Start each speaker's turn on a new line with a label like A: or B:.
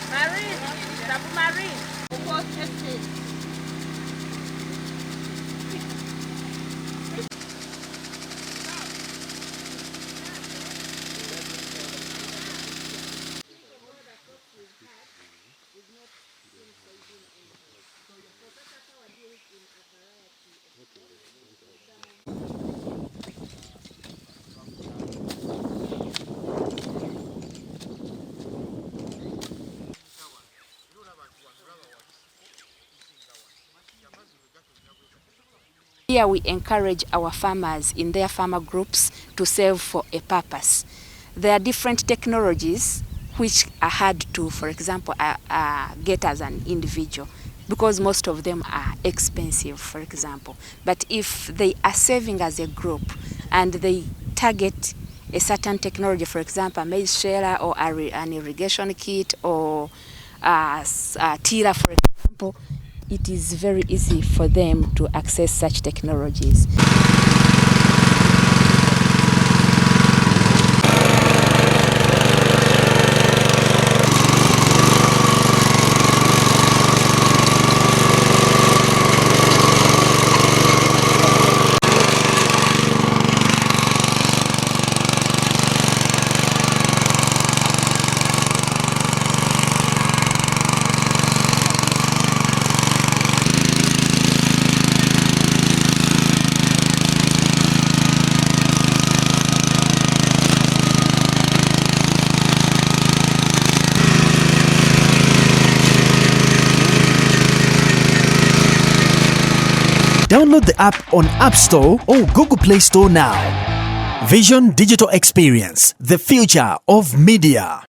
A: Marine, submarine.
B: Here we encourage our farmers in their farmer groups to save for a purpose. There are different technologies which are hard to, for example, get as an individual, because most of them are expensive, for example. But if they are saving as a group and they target a certain technology, for example, a maize sheller or an irrigation kit or a tiller, for example, it is very easy for them to access such technologies.
C: Download the app on App Store or Google Play Store now. Vision Digital Experience, the future of media.